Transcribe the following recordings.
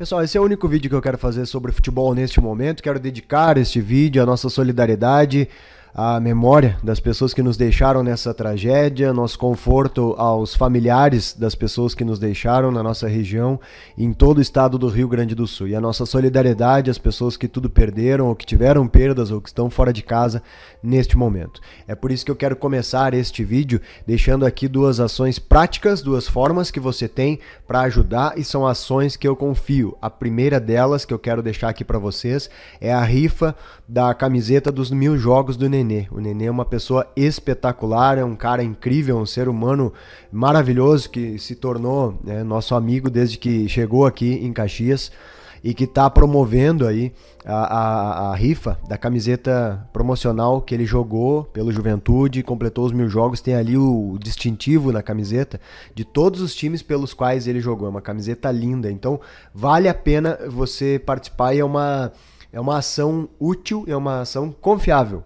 Pessoal, esse é o único vídeo que eu quero fazer sobre futebol neste momento. Quero dedicar este vídeo à nossa solidariedade, à memória das pessoas que nos deixaram nessa tragédia, nosso conforto aos familiares das pessoas que nos deixaram na nossa região e em todo o estado do Rio Grande do Sul. E a nossa solidariedade às pessoas que tudo perderam, ou que tiveram perdas, ou que estão fora de casa neste momento. É por isso que eu quero começar este vídeo deixando aqui duas ações práticas, duas formas que você tem para ajudar, e são ações que eu confio. A primeira delas que eu quero deixar aqui para vocês é a rifa da camiseta dos 1000 jogos do Nenê. O Nenê é uma pessoa espetacular, é um cara incrível, um ser humano maravilhoso que se tornou nosso amigo desde que chegou aqui em Caxias e que está promovendo aí a rifa da camiseta promocional que ele jogou pelo Juventude, completou os 1000 jogos, tem ali o distintivo na camiseta de todos os times pelos quais ele jogou. É uma camiseta linda, então vale a pena você participar, e é uma ação útil, é uma ação confiável.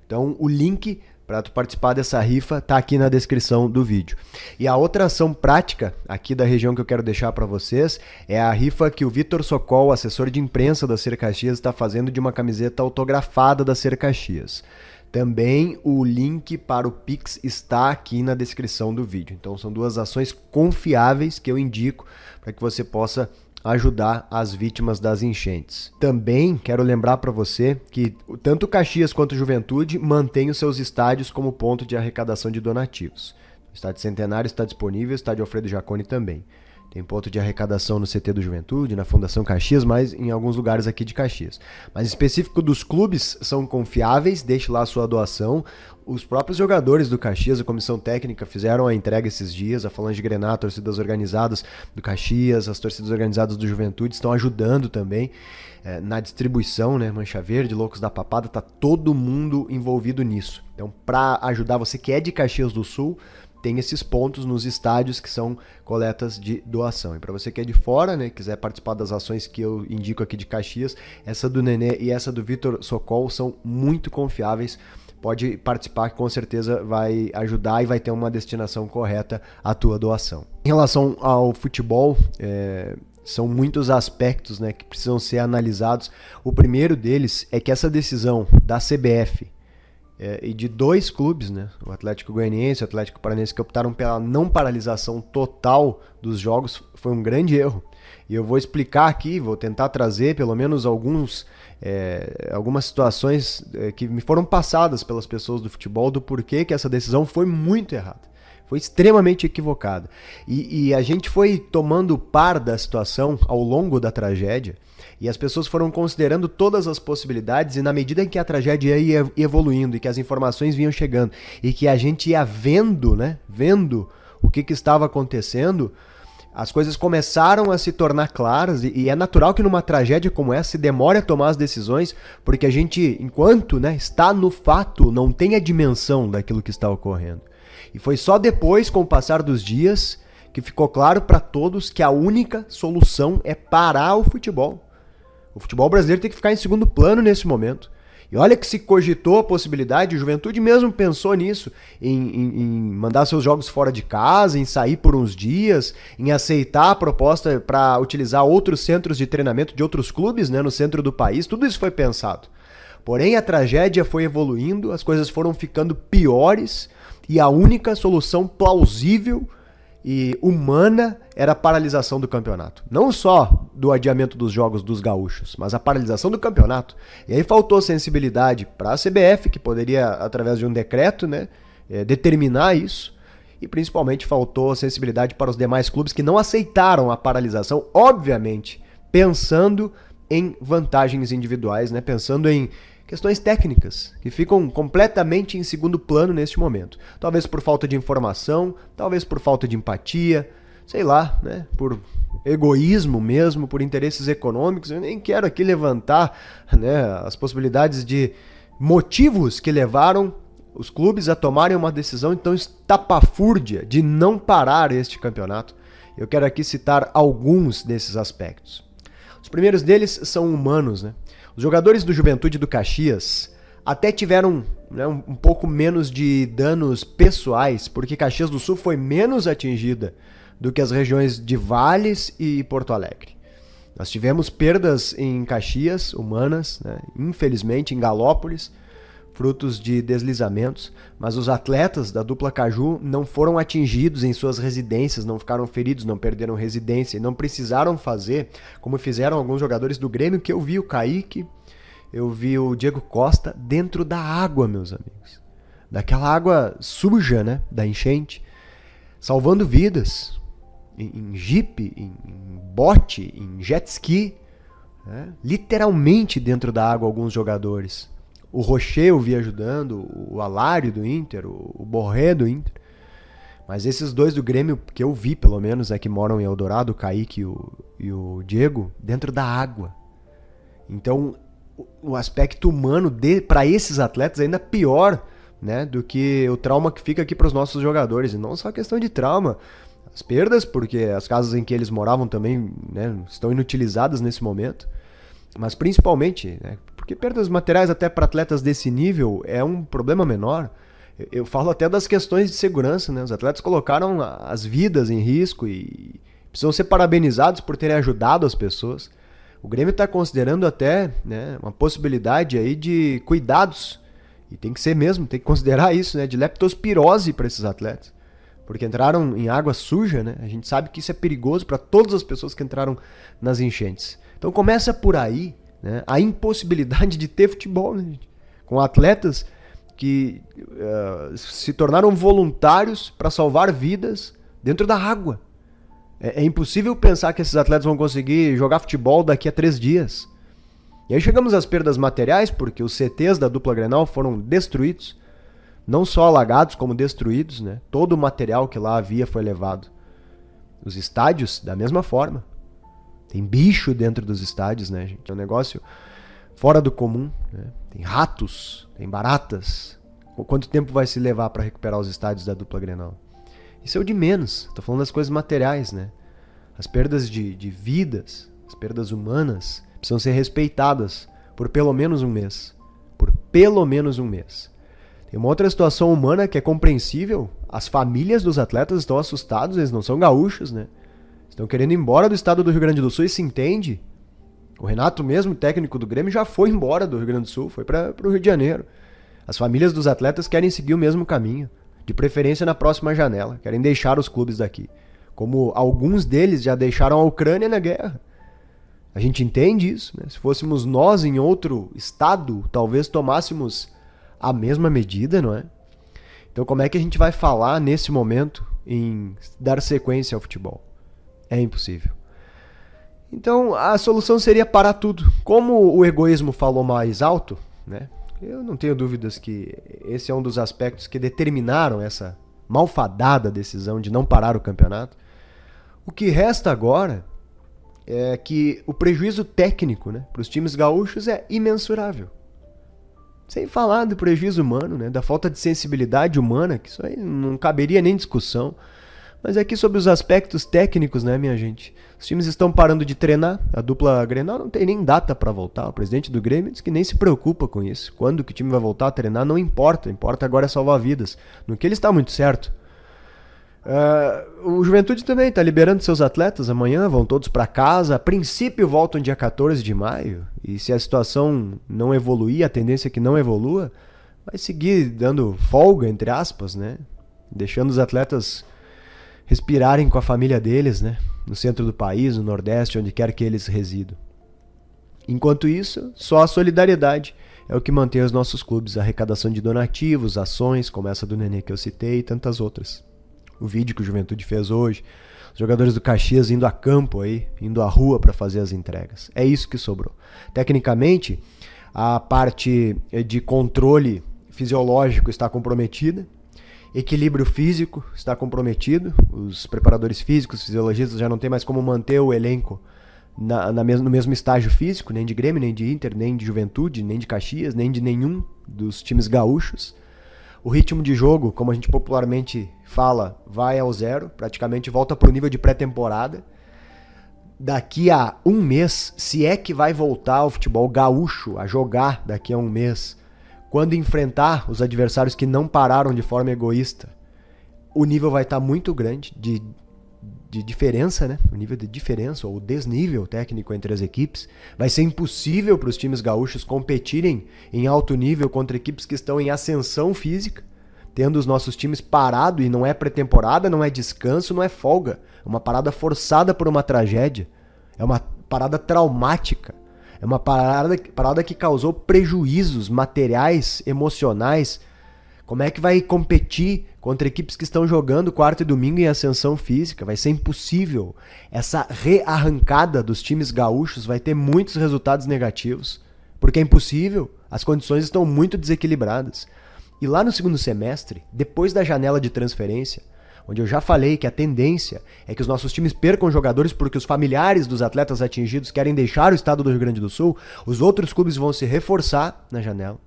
Então o link para tu participar dessa rifa tá aqui na descrição do vídeo. E a outra ação prática aqui da região que eu quero deixar para vocês é a rifa que o Vitor Sokol, assessor de imprensa da Ser Caxias, está fazendo de uma camiseta autografada da Ser Caxias. Também o link para o Pix está aqui na descrição do vídeo. Então são duas ações confiáveis que eu indico para que você possa ajudar as vítimas das enchentes. Também quero lembrar para você que tanto Caxias quanto Juventude mantêm os seus estádios como ponto de arrecadação de donativos. O Estádio Centenário está disponível, o Estádio Alfredo Jaconi também. Tem ponto de arrecadação no CT do Juventude, na Fundação Caxias, mas em alguns lugares aqui de Caxias. Mas específico dos clubes são confiáveis, deixe lá a sua doação. Os próprios jogadores do Caxias, a comissão técnica, fizeram a entrega esses dias. A Falange Grená, torcidas organizadas do Caxias, as torcidas organizadas do Juventude estão ajudando também na distribuição, né? Mancha Verde, Loucos da Papada, tá todo mundo envolvido nisso. Então, para ajudar você que é de Caxias do Sul, tem esses pontos nos estádios que são coletas de doação. E para você que é de fora, né, quiser participar das ações que eu indico aqui de Caxias, essa do Nenê e essa do Vitor Sokol são muito confiáveis. Pode participar, que com certeza vai ajudar e vai ter uma destinação correta à tua doação. Em relação ao futebol, são muitos aspectos, né, que precisam ser analisados. O primeiro deles é que essa decisão da CBF e de dois clubes, né, o Atlético Goianiense e o Atlético Paranaense, que optaram pela não paralisação total dos jogos, foi um grande erro. E eu vou explicar aqui, vou tentar trazer pelo menos algumas situações que me foram passadas pelas pessoas do futebol do porquê que essa decisão foi muito errada. Foi extremamente equivocada. E a gente foi tomando par da situação ao longo da tragédia, e as pessoas foram considerando todas as possibilidades, e na medida em que a tragédia ia evoluindo e que as informações vinham chegando e que a gente ia vendo o que estava acontecendo, as coisas começaram a se tornar claras, e é natural que numa tragédia como essa se demore a tomar as decisões, porque a gente, enquanto está no fato, não tem a dimensão daquilo que está ocorrendo. E foi só depois, com o passar dos dias, que ficou claro para todos que a única solução é parar o futebol. O futebol brasileiro tem que ficar em segundo plano nesse momento. E olha que se cogitou a possibilidade, o Juventude mesmo pensou nisso, em mandar seus jogos fora de casa, em sair por uns dias, em aceitar a proposta para utilizar outros centros de treinamento de outros clubes, né, no centro do país. Tudo isso foi pensado. Porém, a tragédia foi evoluindo, as coisas foram ficando piores, e a única solução plausível e humana era a paralisação do campeonato. Não só do adiamento dos jogos dos gaúchos, mas a paralisação do campeonato. E aí faltou sensibilidade para a CBF, que poderia, através de um decreto, né, determinar isso. E principalmente faltou sensibilidade para os demais clubes que não aceitaram a paralisação, obviamente, pensando em vantagens individuais, né, pensando em questões técnicas, que ficam completamente em segundo plano neste momento. Talvez por falta de informação, talvez por falta de empatia, sei lá, né, por egoísmo mesmo, por interesses econômicos. Eu nem quero aqui levantar, né, as possibilidades de motivos que levaram os clubes a tomarem uma decisão tão estapafúrdia de não parar este campeonato. Eu quero aqui citar alguns desses aspectos. Os primeiros deles são humanos, né? Os jogadores do Juventude do Caxias até tiveram, né, um pouco menos de danos pessoais, porque Caxias do Sul foi menos atingida do que as regiões de Vales e Porto Alegre. Nós tivemos perdas em Caxias, humanas, né? Infelizmente em Galópolis, frutos de deslizamentos, mas os atletas da dupla Caju não foram atingidos em suas residências, não ficaram feridos, não perderam residência e não precisaram fazer, como fizeram alguns jogadores do Grêmio, que eu vi o Kaique, eu vi o Diego Costa dentro da água, meus amigos. Daquela água suja, né, da enchente, salvando vidas, em jipe, em bote, em jet ski, né? Literalmente dentro da água alguns jogadores. O Rocher eu vi ajudando, o Alário do Inter, o Borré do Inter. Mas esses dois do Grêmio, que eu vi pelo menos, que moram em Eldorado, o Kaique e o Diego, dentro da água. Então, o aspecto humano para esses atletas é ainda pior, né, do que o trauma que fica aqui para os nossos jogadores. E não só questão de trauma, as perdas, porque as casas em que eles moravam também, né, estão inutilizadas nesse momento. Mas principalmente, né, porque perdas materiais até para atletas desse nível é um problema menor. Eu falo até das questões de segurança, né? Os atletas colocaram as vidas em risco e precisam ser parabenizados por terem ajudado as pessoas. O Grêmio está considerando até, né, uma possibilidade aí de cuidados, e tem que ser mesmo, tem que considerar isso, né, de leptospirose para esses atletas, porque entraram em água suja, né? A gente sabe que isso é perigoso para todas as pessoas que entraram nas enchentes. Então começa por aí, né, a impossibilidade de ter futebol, né, gente? Com atletas que se tornaram voluntários para salvar vidas dentro da água. É impossível pensar que esses atletas vão conseguir jogar futebol daqui a 3 dias. E aí chegamos às perdas materiais, porque os CTs da dupla Grenal foram destruídos, não só alagados, como destruídos, né? Todo o material que lá havia foi levado. Os estádios, da mesma forma. Tem bicho dentro dos estádios, né, gente? É um negócio fora do comum, né? Tem ratos, tem baratas. Quanto tempo vai se levar para recuperar os estádios da dupla Grenal? Isso é o de menos. Tô falando das coisas materiais, né? As perdas de vidas, as perdas humanas, precisam ser respeitadas por pelo menos um mês. Por pelo menos um mês. Tem uma outra situação humana que é compreensível. As famílias dos atletas estão assustados, eles não são gaúchos, né? Estão querendo ir embora do estado do Rio Grande do Sul, e se entende. O Renato mesmo, técnico do Grêmio, já foi embora do Rio Grande do Sul, foi para o Rio de Janeiro. As famílias dos atletas querem seguir o mesmo caminho, de preferência na próxima janela, querem deixar os clubes daqui. Como alguns deles já deixaram a Ucrânia na guerra. A gente entende isso, né? Se fôssemos nós em outro estado, talvez tomássemos a mesma medida, não é? Então como é que a gente vai falar nesse momento em dar sequência ao futebol? É impossível. Então a solução seria parar tudo. Como o egoísmo falou mais alto, né? Eu não tenho dúvidas que esse é um dos aspectos que determinaram essa malfadada decisão de não parar o campeonato. O que resta agora é que o prejuízo técnico, né, para os times gaúchos é imensurável. Sem falar do prejuízo humano, né, da falta de sensibilidade humana, que isso aí não caberia nem discussão. Mas aqui sobre os aspectos técnicos, né, minha gente? Os times estão parando de treinar, a dupla Grenal não tem nem data para voltar. O presidente do Grêmio diz que nem se preocupa com isso. Quando que o time vai voltar a treinar não importa, importa agora é salvar vidas. No que ele está muito certo. O Juventude também está liberando seus atletas amanhã, vão todos para casa. A princípio voltam dia 14 de maio. E se a situação não evoluir, a tendência é que não evolua, vai seguir dando folga, entre aspas, né? Deixando os atletas respirarem com a família deles, né? No centro do país, no Nordeste, onde quer que eles residam. Enquanto isso, só a solidariedade é o que mantém os nossos clubes, a arrecadação de donativos, ações, como essa do Nenê que eu citei e tantas outras. O vídeo que o Juventude fez hoje, os jogadores do Caxias indo a campo aí, indo à rua para fazer as entregas. É isso que sobrou. Tecnicamente, a parte de controle fisiológico está comprometida, equilíbrio físico está comprometido, os preparadores físicos, os fisiologistas já não tem mais como manter o elenco no mesmo estágio físico, nem de Grêmio, nem de Inter, nem de Juventude, nem de Caxias, nem de nenhum dos times gaúchos. O ritmo de jogo, como a gente popularmente fala, vai ao zero, praticamente volta para o nível de pré-temporada. Daqui a um mês, se é que vai voltar o futebol gaúcho a jogar daqui a um mês, quando enfrentar os adversários que não pararam de forma egoísta, o nível vai estar muito grande, de diferença, né? O nível de diferença ou desnível técnico entre as equipes. Vai ser impossível para os times gaúchos competirem em alto nível contra equipes que estão em ascensão física, tendo os nossos times parado, e não é pré-temporada, não é descanso, não é folga. É uma parada forçada por uma tragédia. É uma parada traumática. É uma parada que causou prejuízos materiais, emocionais. Como é que vai competir contra equipes que estão jogando quarta e domingo em ascensão física? Vai ser impossível. Essa rearrancada dos times gaúchos vai ter muitos resultados negativos, porque é impossível. As condições estão muito desequilibradas. E lá no segundo semestre, depois da janela de transferência, onde eu já falei que a tendência é que os nossos times percam jogadores porque os familiares dos atletas atingidos querem deixar o estado do Rio Grande do Sul, os outros clubes vão se reforçar na janela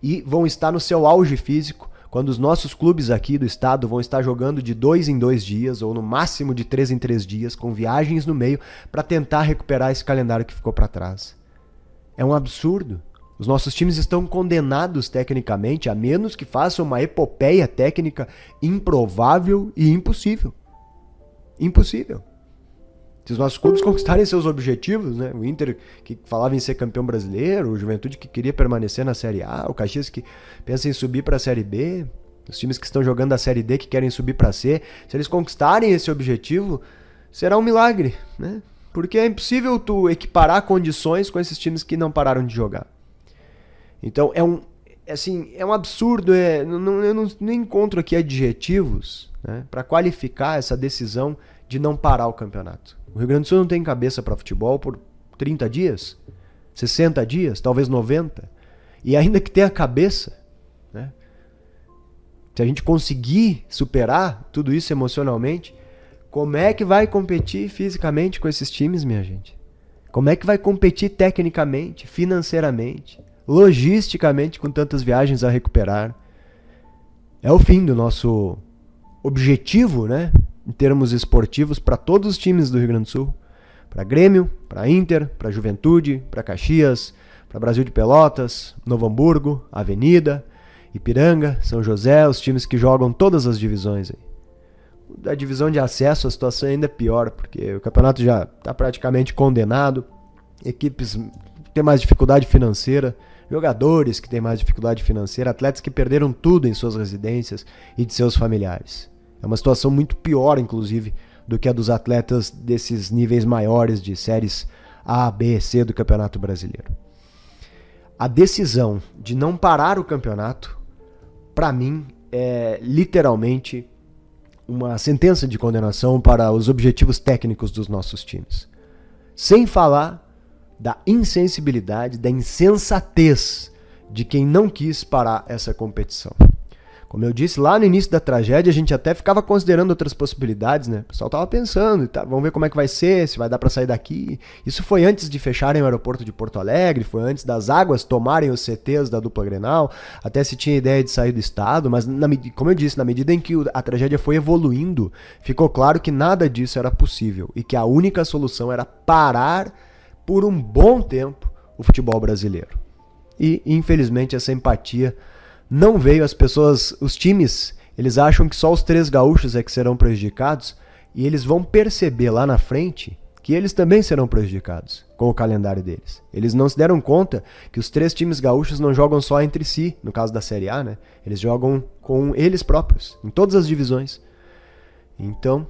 e vão estar no seu auge físico, quando os nossos clubes aqui do estado vão estar jogando de 2 em 2 dias, ou no máximo de 3 em 3 dias, com viagens no meio, para tentar recuperar esse calendário que ficou para trás. É um absurdo. Os nossos times estão condenados tecnicamente, a menos que façam uma epopeia técnica improvável e impossível. Impossível. Se os nossos clubes conquistarem seus objetivos, né? O Inter, que falava em ser campeão brasileiro, o Juventude, que queria permanecer na Série A, o Caxias, que pensa em subir para a Série B, os times que estão jogando a Série D, que querem subir para a C, se eles conquistarem esse objetivo, será um milagre, né? Porque é impossível tu equiparar condições com esses times que não pararam de jogar. Então é um absurdo, eu não encontro aqui adjetivos, né, para qualificar essa decisão de não parar o campeonato. O Rio Grande do Sul não tem cabeça para futebol por 30 dias, 60 dias, talvez 90. E ainda que tenha cabeça, né, se a gente conseguir superar tudo isso emocionalmente, como é que vai competir fisicamente com esses times, minha gente? Como é que vai competir tecnicamente, financeiramente, logisticamente, com tantas viagens a recuperar? É o fim do nosso objetivo, né, em termos esportivos, para todos os times do Rio Grande do Sul. Para Grêmio, para Inter, para Juventude, para Caxias, para Brasil de Pelotas, Novo Hamburgo, Avenida, Ipiranga, São José, os times que jogam todas as divisões aí. Da divisão de acesso a situação ainda é pior, porque o campeonato já está praticamente condenado, equipes que têm mais dificuldade financeira, jogadores que têm mais dificuldade financeira, atletas que perderam tudo em suas residências e de seus familiares. É uma situação muito pior, inclusive, do que a dos atletas desses níveis maiores de séries A, B, C do Campeonato Brasileiro. A decisão de não parar o campeonato, para mim, é literalmente uma sentença de condenação para os objetivos técnicos dos nossos times. Sem falar da insensibilidade, da insensatez de quem não quis parar essa competição. Como eu disse, lá no início da tragédia, a gente até ficava considerando outras possibilidades, né? O pessoal tava pensando, tá, vamos ver como é que vai ser, se vai dar para sair daqui. Isso foi antes de fecharem o aeroporto de Porto Alegre, foi antes das águas tomarem os CTs da dupla Grenal, até se tinha ideia de sair do estado, mas, como eu disse, na medida em que a tragédia foi evoluindo, ficou claro que nada disso era possível e que a única solução era parar por um bom tempo o futebol brasileiro. E, infelizmente, essa empatia não veio. As pessoas, os times, eles acham que só os 3 gaúchos é que serão prejudicados, e eles vão perceber lá na frente que eles também serão prejudicados com o calendário deles. Eles não se deram conta que os 3 times gaúchos não jogam só entre si, no caso da Série A, né? Eles jogam com eles próprios, em todas as divisões. Então,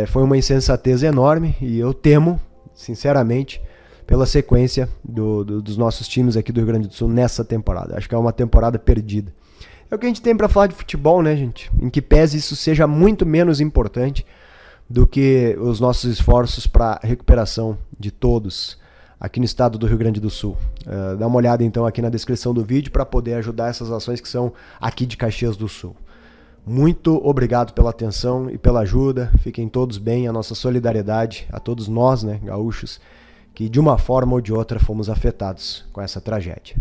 foi uma insensatez enorme, e eu temo, sinceramente, pela sequência dos nossos times aqui do Rio Grande do Sul nessa temporada. Acho que é uma temporada perdida. É o que a gente tem para falar de futebol, né, gente? Em que pese isso seja muito menos importante do que os nossos esforços para recuperação de todos aqui no estado do Rio Grande do Sul. Dá uma olhada então aqui na descrição do vídeo para poder ajudar essas ações que são aqui de Caxias do Sul. Muito obrigado pela atenção e pela ajuda. Fiquem todos bem. A nossa solidariedade a todos nós, né, gaúchos, que de uma forma ou de outra fomos afetados com essa tragédia.